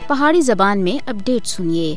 پہاڑی زبان میں اپڈیٹ سنیے۔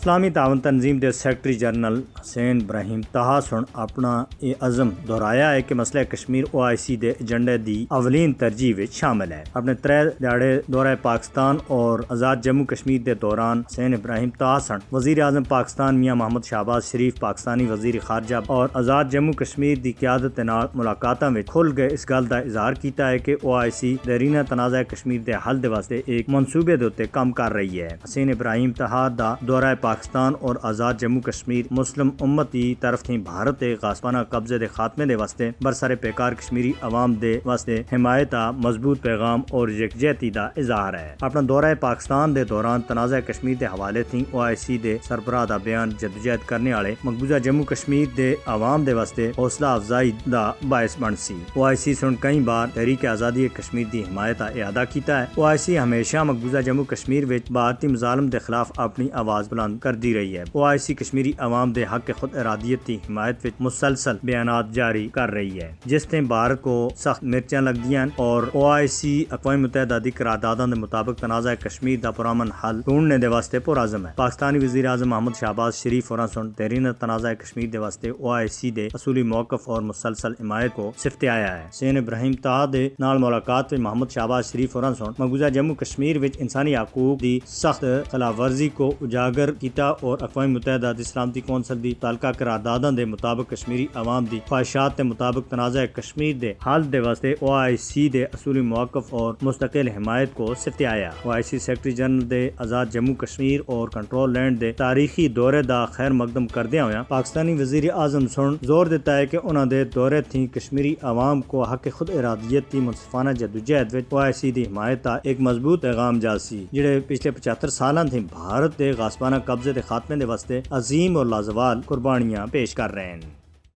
اسلامی تعاون تنظیم دے سیکرٹری جنرل حسین ابراہیم طہا سن اپنا یہ عزم دہرایا ہے کہ مسئلہ کشمیر OIC دے ایجنڈے دی اولین ترجیح وچ شامل ہے۔ اپنے 3 دہاڑے دورہ پاکستان اور آزاد جموں کشمیر دے دوران حسین ابراہیم طہا سن وزیر اعظم پاکستان میاں محمد شہباز شریف، پاکستانی وزیر خارجہ اور آزاد جموں کشمیر دی قیادت نال ملاقاتاں وچ کھل گئے اس گل دا اظہار کیتا ہے کہ OIC دیرینہ تنازع کشمیر دے حل دے واسطے ایک منصوبے دے اوتے کام کر رہی ہے۔ حسین ابراہیم طہا دا دورہ پاکستان اور آزاد جموں کشمیر مسلم امت کی طرف تھی بھارت کے غاصبانہ قبضے دے خاتمے دے واسطے برسر پیکار کشمیری عوام دے واسطے حمایت مضبوط پیغام اور یکجہتی دا اظہار ہے۔ اپنا دورہ پاکستان دے دوران تنازع کشمیر دے حوالے تھی OIC دے سربراہ دا بیان جدوجہد کرنے والے مقبوضہ جموں کشمیر دے عوام دے واسطے حوصلہ افزائی دا باعث بن سی۔ OIC سن کئی بار تحریک آزادی کشمیر دی حمایت اعادہ کیتا ہے۔ OIC ہمیشہ مقبوضہ جموں کشمیر وچ بھارتی مظالم دے خلاف اپنی آواز بلند کرتی رہی ہے۔ OIC کشمیری عوام دے حق خود ارادیت کی حمایت وچ مسلسل بیانات جاری کر رہی ہے، جس سے بھارت کو سخت مرچاں لگدیاں اور OIC اقوام متحدہ دی قرارداداں دے مطابق تنازع کشمیر دا پرامن حل ڈھونڈنے دے واسطے پرعزم ہے۔ پاکستانی وزیر اعظم محمد شہباز شریف ہوراں سن دیرینہ تنازع کشمیر دے واسطے OIC دے اصولی موقف اور مسلسل حمایت کو صفت آیا ہے۔ حسین ابراہیم طہا دے نال ملاقات وچ محمد شہباز شریف ہوراں سن مقبوضہ جموں کشمیر وچ انسانی حقوق دی سخت خلاف ورزی کو اجاگر کیتا اور اقوام متحدہ دی سلامتی کونسل دی تعلقہ قرارداداں دے مطابق کشمیری عوام دی خواہشات کے مطابق تنازع کشمیر دے حل دے واسطے OIC دے اصولی موقف اور مستقل حمایت کو صفت آیا۔ OIC سیکرٹری جنرل دے آزاد جموں کشمیر اور کنٹرول لینڈ دے تاریخی دورے دا خیر مقدم کردیا ہویا پاکستانی وزیر اعظم سن زور دیتا ہے کہ انہاں دے دورے تھی کشمیری عوام کو حق خود ارادیت دی منصفانہ جدوجہد وچ OIC دی حمایت دا ایک مضبوط پیغام جاسی، جڑے پچھلے 75 سالاں تھی بھارت دے غاصبانہ قبضے دے خاتمے دے واسطے عظیم اور لازوال قربانیاں پیش کر رہے ہیں۔